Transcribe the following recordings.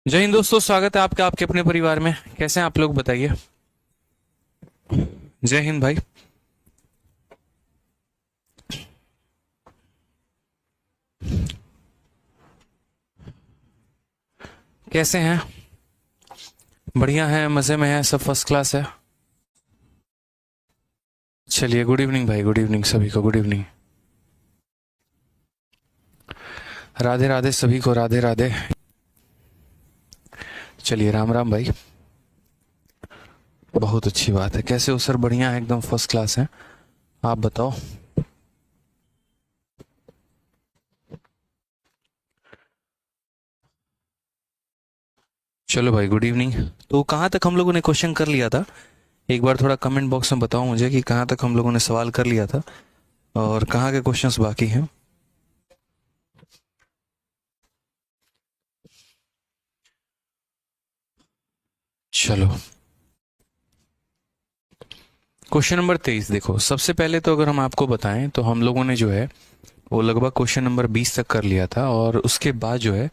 जय हिंद दोस्तों, स्वागत है आपका आपके अपने परिवार में। कैसे हैं आप लोग, बताइए। जय हिंद भाई। कैसे हैं? बढ़िया है, मज़े में है, सब फर्स्ट क्लास है। चलिए, गुड इवनिंग भाई, गुड इवनिंग सभी को, गुड इवनिंग। राधे राधे सभी को, राधे राधे। चलिए, राम राम भाई। बहुत अच्छी बात है। कैसे हो सर? बढ़िया है, एकदम फर्स्ट क्लास है। आप बताओ। चलो भाई, गुड इवनिंग। तो कहाँ तक हम लोगों ने क्वेश्चन कर लिया था? एक बार थोड़ा कमेंट बॉक्स में बताओ मुझे कि कहाँ तक हम लोगों ने सवाल कर लिया था और कहाँ के क्वेश्चंस बाकी हैं। चलो, क्वेश्चन नंबर 23 देखो। सबसे पहले तो अगर हम आपको बताएं तो हम लोगों ने जो है वो लगभग क्वेश्चन नंबर 20 तक कर लिया था, और उसके बाद जो है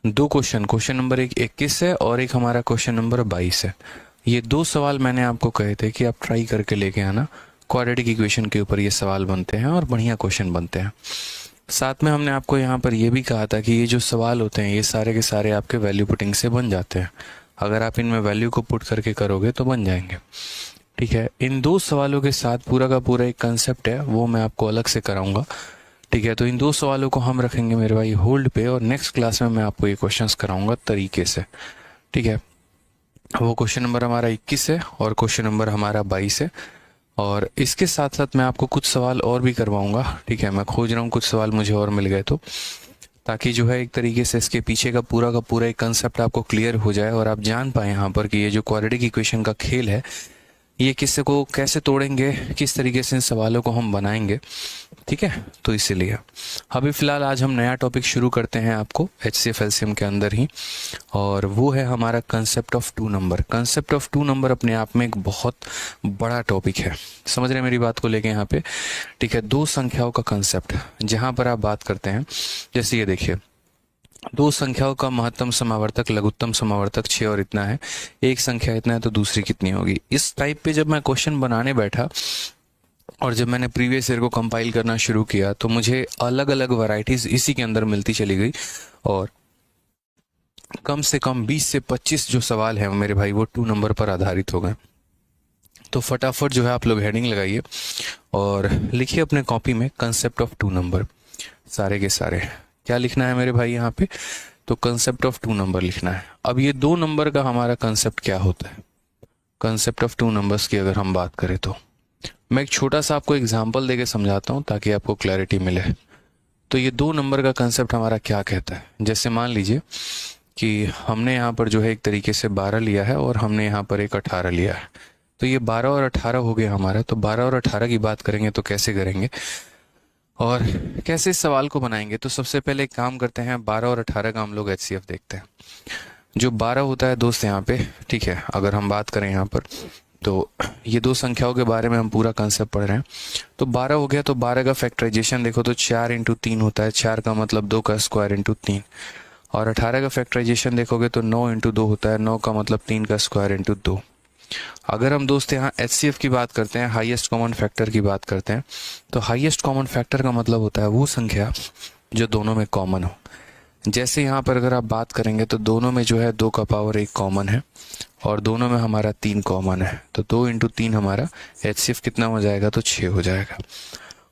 दो क्वेश्चन, क्वेश्चन नंबर एक 21 है और एक हमारा क्वेश्चन नंबर 22 है। ये दो सवाल मैंने आपको कहे थे कि आप ट्राई करके लेके आना। क्वाड्रेटिक इक्वेशन के ऊपर ये सवाल बनते हैं और बढ़िया क्वेश्चन बनते हैं। साथ में हमने आपको यहाँ पर यह भी कहा था कि ये जो सवाल होते हैं ये सारे के सारे आपके वैल्यू पुटिंग से बन जाते हैं। अगर आप इनमें वैल्यू को पुट करके करोगे तो बन जाएंगे। ठीक है, इन दो सवालों के साथ पूरा का पूरा एक कंसेप्ट है, वो मैं आपको अलग से कराऊंगा। ठीक है, तो इन दो सवालों को हम रखेंगे मेरे भाई होल्ड पे, और नेक्स्ट क्लास में मैं आपको ये क्वेश्चंस कराऊंगा तरीके से। ठीक है, वो क्वेश्चन नंबर हमारा 21 है और क्वेश्चन नंबर हमारा 22 है। और इसके साथ साथ मैं आपको कुछ सवाल और भी करवाऊंगा। ठीक है, मैं खोज रहा हूँ कुछ सवाल मुझे और मिल गए तो, ताकि जो है एक तरीके से इसके पीछे का पूरा एक कंसेप्ट आपको क्लियर हो जाए और आप जान पाए यहाँ पर कि ये जो क्वाड्रेटिक इक्वेशन का खेल है ये किससे को कैसे तोड़ेंगे, किस तरीके से इन सवालों को हम बनाएंगे। ठीक है, तो इसीलिए अभी फिलहाल आज हम नया टॉपिक शुरू करते हैं आपको HCF LCM के अंदर ही, और वो है हमारा concept of two number. Concept of two number अपने आप में एक बहुत बड़ा टॉपिक है। समझ रहे हैं मेरी बात को लेके यहाँ पे? ठीक है, दो संख्याओं का कंसेप्ट जहाँ पर आप बात करते हैं, जैसे ये देखिए, दो संख्याओं का महत्तम समावर्तक, लघुत्तम समावर्तक 6 और इतना है, एक संख्या इतना है तो दूसरी कितनी होगी। इस टाइप पे जब मैं क्वेश्चन बनाने बैठा और जब मैंने प्रीवियस ईयर को कंपाइल करना शुरू किया तो मुझे अलग अलग वैरायटीज इसी के अंदर मिलती चली गई, और कम से कम 20 से 25 जो सवाल हैं मेरे भाई वो टू नंबर पर आधारित हो गए। तो फटाफट जो है आप लोग हेडिंग लगाइए और लिखिए अपने कॉपी में कंसेप्ट ऑफ टू नंबर। सारे के सारे क्या लिखना है मेरे भाई यहाँ पे? तो कंसेप्ट ऑफ टू नंबर लिखना है। अब ये दो नंबर का हमारा कंसेप्ट क्या होता है, कंसेप्ट ऑफ टू नंबर्स की अगर हम बात करें तो मैं एक छोटा सा आपको एग्जांपल देके समझाता हूँ ताकि आपको क्लैरिटी मिले। तो ये दो नंबर का कंसेप्ट हमारा क्या कहता है, जैसे मान लीजिए कि हमने यहाँ पर जो है एक तरीके से 12 लिया है और हमने यहाँ पर एक 18 लिया है। तो ये 12 और 18 हो गया हमारा। तो 12 और 18 की बात करेंगे तो कैसे करेंगे और कैसे इस सवाल को बनाएंगे? तो सबसे पहले एक काम करते हैं, 12 और 18 का हम लोग HCF देखते हैं। जो 12 होता है दोस्त यहाँ पे, ठीक है, अगर हम बात करें यहाँ पर तो ये दो संख्याओं के बारे में हम पूरा कंसेप्ट पढ़ रहे हैं। तो 12 हो गया, तो 12 का फैक्टराइजेशन देखो तो 4 इंटू 3 होता है, 4 का मतलब 2 का स्क्वायर इंटू 3। और 18 का फैक्टराइजेशन देखोगे तो 9 इंटू 2 होता है, 9 का मतलब 3 का स्क्वायर इंटू 2। अगर हम दोस्त यहाँ HCF की बात करते हैं, हाईएस्ट कॉमन फैक्टर की बात करते हैं, तो हाईएस्ट कॉमन फैक्टर का मतलब होता है वो संख्या जो दोनों में कॉमन हो। जैसे यहाँ पर अगर आप बात करेंगे तो दोनों में जो है 2 का पावर 1 कॉमन है और दोनों में हमारा 3 कॉमन है, तो 2 इंटू 3 हमारा HCF कितना हो जाएगा? तो 6 हो जाएगा।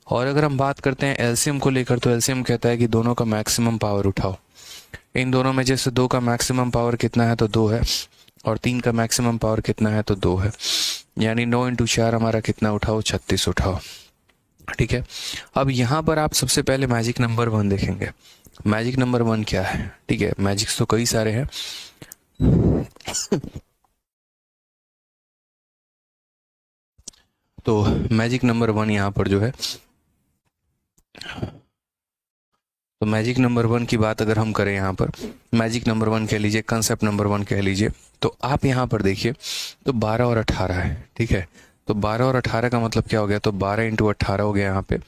और अगर हम बात करते हैं एलसीएम को लेकर, तो एलसीएम कहता है कि दोनों का मैक्सिमम पावर उठाओ। इन दोनों में जैसे 2 का मैक्सिमम पावर कितना है? तो 2 है, और 3 का मैक्सिमम पावर कितना है? तो 2 है। यानी 9 इंटू 4 हमारा कितना उठाओ? 36 उठाओ। ठीक है, अब यहाँ पर आप सबसे पहले मैजिक नंबर 1 देखेंगे। मैजिक नंबर 1 क्या है? ठीक है, मैजिक्स तो कई सारे हैं। तो मैजिक नंबर 1 यहाँ पर जो है, तो मैजिक नंबर 1 की बात अगर हम करें यहाँ पर, मैजिक नंबर 1 कह लीजिए, कंसेप्ट नंबर 1 कह लीजिए, तो आप यहाँ पर देखिए तो 12 और 18 है। ठीक है, तो 12 और 18 का मतलब क्या हो गया? तो 12 इंटू 18 हो गया यहाँ पे,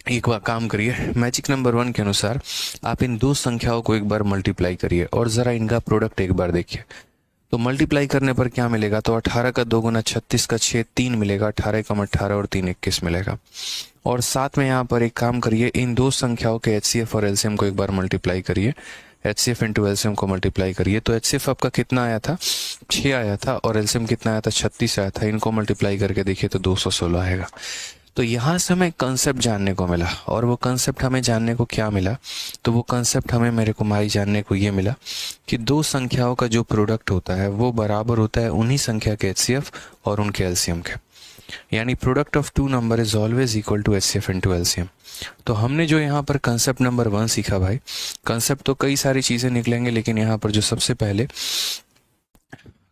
एक बार काम करिए, मैजिक नंबर 1 के अनुसार आप इन दो संख्याओं को एक बार मल्टीप्लाई करिए और ज़रा इनका प्रोडक्ट एक बार देखिए। तो मल्टीप्लाई करने पर क्या मिलेगा, तो 18 का 2 गुना 36 का 6 3 मिलेगा, 18 कम 18 और 3 21 मिलेगा। और साथ में यहाँ पर एक काम करिए, इन दो संख्याओं के एचसीएफ और एलसीएम को एक बार मल्टीप्लाई करिए। एचसीएफ इंटू एलसीएम को मल्टीप्लाई करिए तो एचसीएफ आपका कितना आया था, 6 आया था, और एलसीएम कितना आया था, 36 आया था। इनको मल्टीप्लाई करके देखिए तो 216 आएगा। तो यहाँ से हमें कंसेप्ट जानने को मिला, और वो कंसेप्ट हमें जानने को क्या मिला, तो वो कंसेप्ट हमें मेरे को माई जानने को ये मिला कि दो संख्याओं का जो प्रोडक्ट होता है वो बराबर होता है उन्हीं संख्या के एचसीएफ और उनके एलसीएम के। यानी product of two number is always equal to HCF into LCM. तो हमने जो यहाँ पर कंसेप्ट नंबर 1 सीखा भाई, कंसेप्ट तो कई सारी चीज़ें निकलेंगे, लेकिन यहाँ पर जो सबसे पहले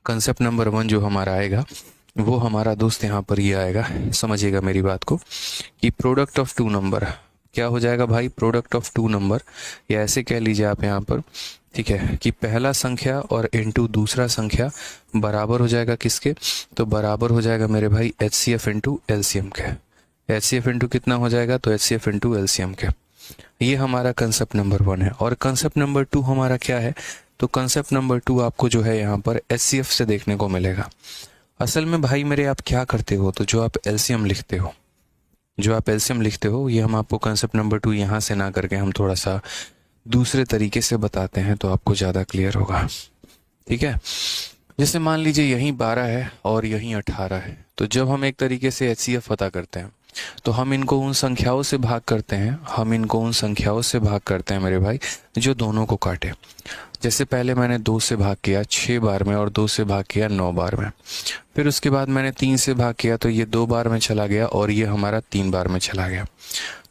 कंसेप्ट नंबर 1 जो हमारा आएगा वो हमारा दोस्त यहाँ पर ये आएगा, समझिएगा मेरी बात को, कि प्रोडक्ट ऑफ टू नंबर क्या हो जाएगा भाई, प्रोडक्ट ऑफ टू नंबर, या ऐसे कह लीजिए आप यहाँ पर, ठीक है, कि पहला संख्या और इनटू दूसरा संख्या बराबर हो जाएगा किसके, तो बराबर हो जाएगा मेरे भाई एचसीएफ इंटू एलसीएम के। एचसीएफ इंटू कितना हो जाएगा, तो एचसीएफ इंटू एलसीएम के। ये हमारा कंसेप्ट नंबर 1 है। और कंसेप्ट नंबर 2 हमारा क्या है, तो कंसेप्ट नंबर 2 आपको जो है यहाँ पर एचसीएफ से देखने को मिलेगा। असल में भाई मेरे आप क्या करते हो, तो जो आप एलसीएम लिखते हो, ये हम आपको कंसेप्ट नंबर 2 यहाँ से ना करके हम थोड़ा सा दूसरे तरीके से बताते हैं तो आपको ज़्यादा क्लियर होगा। ठीक है, जैसे मान लीजिए यहीं 12 है और यहीं 18 है, तो जब हम एक तरीके से एचसीएफ पता करते हैं तो हम इनको उन संख्याओं से भाग करते हैं, मेरे भाई, जो दोनों को काटे। जैसे पहले मैंने 2 से भाग किया 6 बार में और 2 से भाग किया 9 बार में, फिर उसके बाद मैंने 3 से भाग किया तो ये 2 बार में चला गया और ये हमारा 3 बार में चला गया।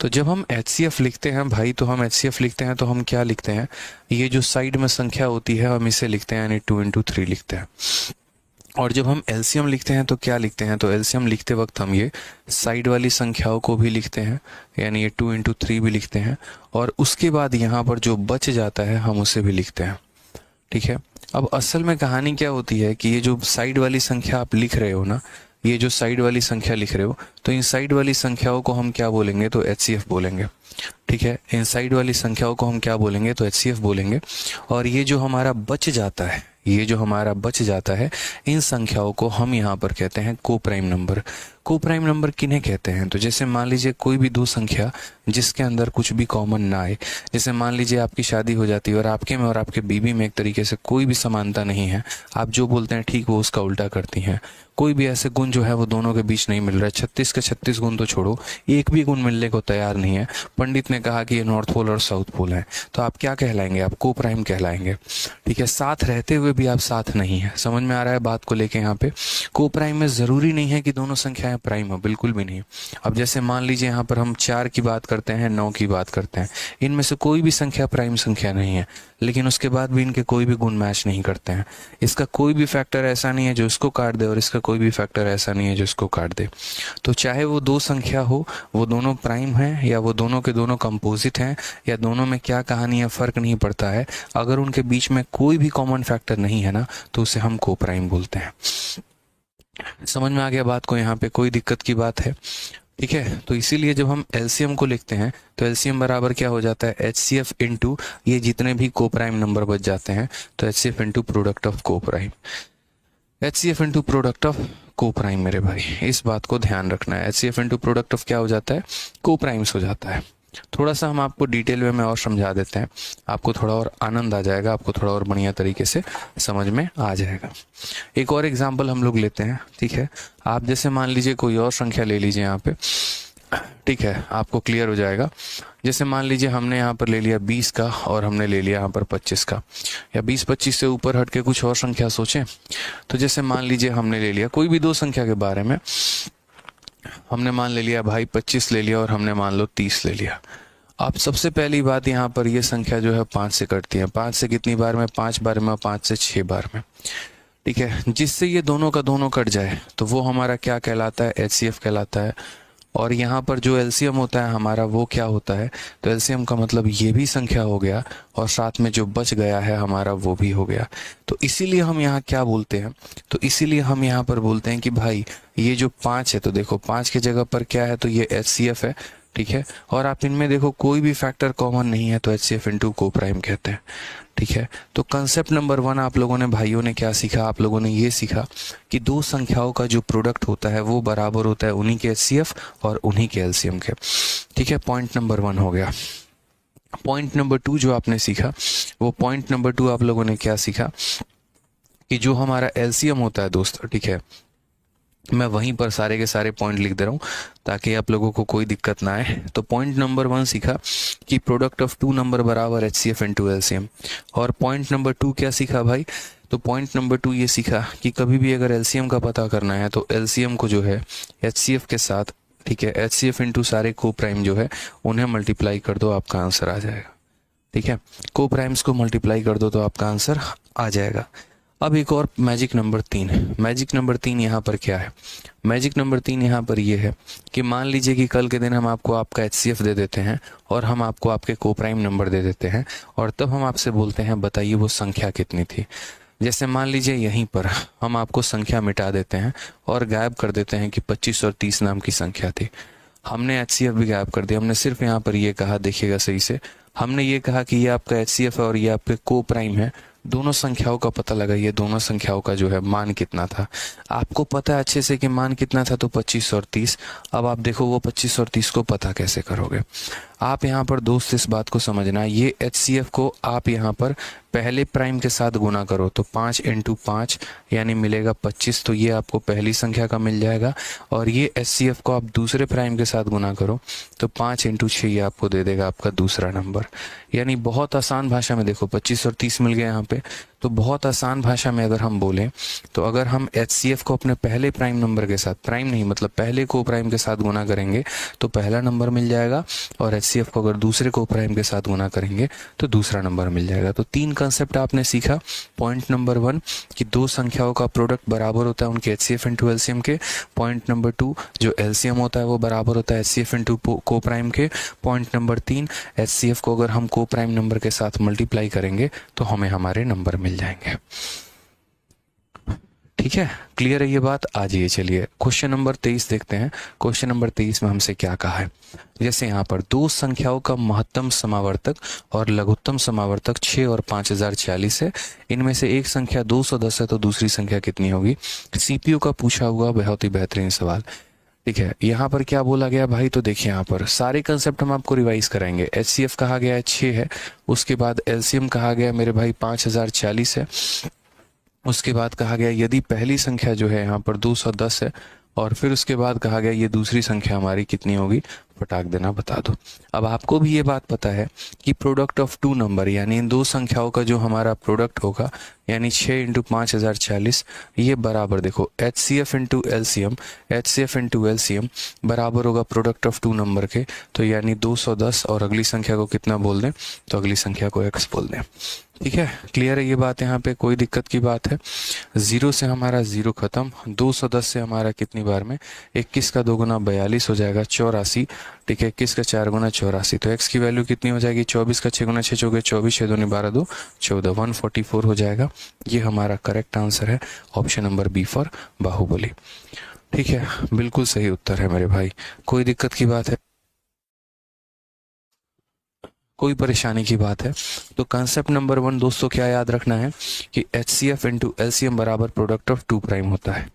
तो जब हम एचसीएफ लिखते हैं भाई, तो हम एचसीएफ लिखते हैं तो हम क्या लिखते हैं, ये जो साइड में संख्या होती है हम इसे लिखते हैं, यानी 2 इंटू 3 लिखते हैं। और जब हम एलसीएम लिखते हैं तो क्या लिखते हैं, तो एलसीएम लिखते वक्त हम ये साइड वाली संख्याओं को भी लिखते हैं, यानी ये 2 इंटू 3 भी लिखते हैं, और उसके बाद यहाँ पर जो बच जाता है हम उसे भी लिखते हैं। ठीक है, अब असल में कहानी क्या होती है कि ये जो साइड वाली संख्या आप लिख रहे हो ना, ये जो साइड वाली संख्या लिख रहे हो, तो इन साइड वाली संख्याओं को हम क्या बोलेंगे, तो एचसीएफ बोलेंगे। ठीक है, इन साइड वाली संख्याओं को हम क्या बोलेंगे, तो एचसीएफ बोलेंगे। और ये जो हमारा बच जाता है, इन संख्याओं को हम यहाँ पर कहते हैं को प्राइम नंबर। को प्राइम नंबर किन्हें कहते हैं, तो जैसे मान लीजिए कोई भी दो संख्या जिसके अंदर कुछ भी कॉमन ना आए, जैसे मान लीजिए आपकी शादी हो जाती है और आपके में और आपके बीवी में एक तरीके से कोई भी समानता नहीं है, आप जो बोलते हैं ठीक वो उसका उल्टा करती हैं, कोई भी ऐसे गुण जो है वो दोनों के बीच नहीं मिल रहा है, 36 के 36 गुण तो छोड़ो, एक भी गुण मिलने को तैयार नहीं है, पंडित ने कहा कि ये नॉर्थ पोल और साउथ पोल है, तो आप क्या कहलाएंगे, आप को प्राइम कहलाएंगे। ठीक है, साथ रहते हुए भी आप साथ नहीं है। समझ में आ रहा है बात को लेके, यहाँ पे को प्राइम में जरूरी नहीं है कि दोनों संख्याएं प्राइम हो, बिल्कुल भी नहीं। अब जैसे मान लीजिए यहाँ पर हम 4 की बात करते हैं, 9 की बात करते हैं, इनमें से कोई भी संख्या प्राइम संख्या नहीं है, लेकिन उसके बाद भी इनके कोई भी गुण मैच नहीं करते हैं। इसका कोई भी फैक्टर ऐसा नहीं है जो इसको काट दे और इसका कोई भी फैक्टर ऐसा नहीं है जो इसको काट दे। तो चाहे वो दो संख्या हो, वो दोनों प्राइम हैं या वो दोनों के दोनों कंपोजिट हैं या दोनों में क्या कहानी है, फर्क नहीं पड़ता है। अगर उनके बीच में कोई भी कॉमन फैक्टर नहीं है ना, तो उसे हम को प्राइम बोलते हैं। समझ में आ गया बात को, यहाँ पे कोई दिक्कत की बात है। ठीक है, तो इसीलिए जब हम एलसीएम को लिखते हैं तो एलसीएम बराबर क्या हो जाता है, एचसीएफ इंटू ये जितने भी को प्राइम नंबर बच जाते हैं, तो एचसीएफ इंटू प्रोडक्ट ऑफ को prime, HCF into product of को प्राइम। मेरे भाई इस बात को ध्यान रखना है, एचसीएफ इंटू प्रोडक्ट ऑफ क्या हो जाता है, को प्राइम्स हो जाता है। थोड़ा सा हम आपको डिटेल में और समझा देते हैं, आपको थोड़ा और आनंद आ जाएगा, आपको थोड़ा और बढ़िया तरीके से समझ में आ जाएगा। एक और एग्जांपल हम लोग लेते हैं। ठीक है, आप जैसे मान लीजिए कोई और संख्या ले लीजिए यहाँ पे, ठीक है, आपको क्लियर हो जाएगा। जैसे मान लीजिए हमने यहाँ पर ले लिया 20 का और हमने ले लिया यहाँ पर 25 का, या 20-25 से ऊपर हट के कुछ और संख्या सोचें। तो जैसे मान लीजिए हमने ले लिया कोई भी दो संख्या के बारे में, हमने मान ले लिया भाई 25 ले लिया और हमने मान लो 30 ले लिया। अब सबसे पहली बात यहाँ पर ये संख्या जो है 5 से कटती है। 5 से कितनी बार में, 5 बार में, 5 से 6 बार में। ठीक है, जिससे ये दोनों का दोनों कट जाए तो वो हमारा क्या कहलाता है, एचसीएफ कहलाता है। और यहाँ पर जो एलसीएम होता है हमारा वो क्या होता है, तो एलसीएम का मतलब ये भी संख्या हो गया और साथ में जो बच गया है हमारा वो भी हो गया। तो इसीलिए हम यहाँ क्या बोलते हैं, तो इसीलिए हम यहाँ पर बोलते हैं कि भाई ये जो 5 है, तो देखो 5 की जगह पर क्या है, तो ये एचसीएफ है, ठीक है। और आप इनमें देखो कोई भी फैक्टर कॉमन नहीं है तो HCF इंटू को प्राइम कहते हैं, ठीक है। तो कंसेप्ट नंबर 1 आप लोगों ने भाइयों ने क्या सीखा, आप लोगों ने ये सीखा कि दो संख्याओं का जो प्रोडक्ट होता है वो बराबर होता है उन्हीं के HCF और उन्हीं के LCM के, ठीक है। पॉइंट नंबर 1 हो गया। पॉइंट नंबर 2 जो आपने सीखा, वो पॉइंट नंबर 2 आप लोगों ने क्या सीखा कि जो हमारा LCM होता है दोस्त, ठीक है, मैं वहीं पर सारे के सारे पॉइंट लिख दे रहा हूँ ताकि आप लोगों को कोई दिक्कत ना आए। तो पॉइंट नंबर 1 सीखा कि प्रोडक्ट ऑफ टू नंबर बराबर HCF इंटू LCM। और पॉइंट नंबर 2 क्या सीखा भाई, तो पॉइंट नंबर 2 ये सीखा कि कभी भी अगर LCM का पता करना है तो LCM को जो है HCF के साथ, ठीक है, HCF इंटू सारे को प्राइम जो है उन्हें मल्टीप्लाई कर दो, आपका आंसर आ जाएगा, ठीक है। को प्राइम्स को मल्टीप्लाई कर दो तो आपका आंसर आ जाएगा। अब एक और मैजिक नंबर 3, मैजिक नंबर 3 यहाँ पर क्या है, मैजिक नंबर 3 यहाँ पर ये है कि मान लीजिए कि कल के दिन हम आपको आपका HCF दे देते हैं और हम आपको आपके को प्राइम नंबर दे देते हैं और तब हम आपसे बोलते हैं बताइए वो संख्या कितनी थी। जैसे मान लीजिए यहीं पर हम आपको संख्या मिटा देते हैं और गायब कर देते हैं कि 25 और 30 नाम की संख्या थी। हमने HCF भी गायब कर दिया, हमने सिर्फ यहाँ पर ये कहा, देखिएगा सही से, हमने ये कहा कि ये आपका HCF है और ये आपके को प्राइम है, दोनों संख्याओं का पता लगाइए, दोनों संख्याओं का जो है मान कितना था। आपको पता है अच्छे से कि मान कितना था, तो 25 और 30। अब आप देखो वो 25 और 30 को पता कैसे करोगे। आप यहाँ पर दोस्त इस बात को समझना, ये HCF को आप यहाँ पर पहले प्राइम के साथ गुना करो तो 5 इंटू 5 यानी मिलेगा 25, तो ये आपको पहली संख्या का मिल जाएगा। और ये HCF को आप दूसरे प्राइम के साथ गुना करो तो 5 इंटू 6 ये आपको दे देगा आपका दूसरा नंबर। यानी बहुत आसान भाषा में देखो 25 और 30 मिल गए यहाँ पे। तो बहुत आसान भाषा में अगर हम बोलें तो अगर हम HCF को अपने पहले प्राइम नंबर के साथ, प्राइम नहीं मतलब पहले को प्राइम के साथ गुना करेंगे तो पहला नंबर मिल जाएगा, और HCF को अगर दूसरे को प्राइम के साथ गुना करेंगे तो दूसरा नंबर मिल जाएगा। तो 3 कंसेप्ट आपने सीखा। पॉइंट नंबर 1 कि दो संख्याओं का प्रोडक्ट बराबर होता है उनके HCF इंटू LCM के। पॉइंट नंबर 2 जो LCM होता है वो बराबर होता है HCF इंटू को प्राइम के। पॉइंट नंबर 3 HCF को अगर हम को प्राइम नंबर के साथ मल्टीप्लाई करेंगे तो हमें हमारे नंबर मिल जाएंगे। ठीक है, क्लियर है ये बात। आ जाइए चलिए क्वेश्चन नंबर 23 देखते हैं। क्वेश्चन नंबर 23 में हमसे क्या कहा है, जैसे यहाँ पर दो संख्याओं का महत्तम समावर्तक और लघुत्तम समावर्तक 6 और 5040 है। इनमें से एक संख्या 210 है तो दूसरी संख्या कितनी होगी। CPU का पूछा हुआ बहुत ही बेहतरीन सवाल। ठीक है, यहाँ पर क्या बोला गया भाई, तो देखिए यहाँ पर सारे कंसेप्ट हम आपको रिवाइज कराएंगे। HCF कहा गया है 6 है, उसके बाद LCM कहा गया मेरे भाई 5040 है, उसके बाद कहा गया यदि पहली संख्या जो है यहाँ पर 210 है, और फिर उसके बाद कहा गया ये दूसरी संख्या हमारी कितनी होगी, फटाक देना बता दो। अब आपको भी ये बात पता है कि प्रोडक्ट ऑफ टू नंबर यानी इन दो संख्याओं का जो हमारा प्रोडक्ट होगा यानी 6 इंटू 5040 ये बराबर देखो HCF into LCM, HCF into LCM बराबर होगा प्रोडक्ट ऑफ टू नंबर के, तो यानी 210 और अगली संख्या को कितना बोल दें, तो अगली संख्या को x बोल दें। ठीक है, क्लियर है ये बात, यहाँ पे कोई दिक्कत की बात है। 0 से हमारा 0 खत्म, 210 से हमारा कितनी बार में 21 का 2 गुना 42 हो जाएगा 84। ठीक है, 21 का 4 गुना 84, तो x की वैल्यू कितनी हो जाएगी 24 का 6 गुना 6 चौके 24, 6 दूनी 12 2 14, 144 हो जाएगा। ये हमारा करेक्ट आंसर है, option number B for Baahubali. ठीक है, बिल्कुल सही उत्तर है मेरे भाई, कोई दिक्कत की बात है, कोई परेशानी की बात है। तो कंसेप्ट नंबर 1 दोस्तों क्या याद रखना है कि HCF इंटू LCM बराबर प्रोडक्ट ऑफ टू प्राइम होता है।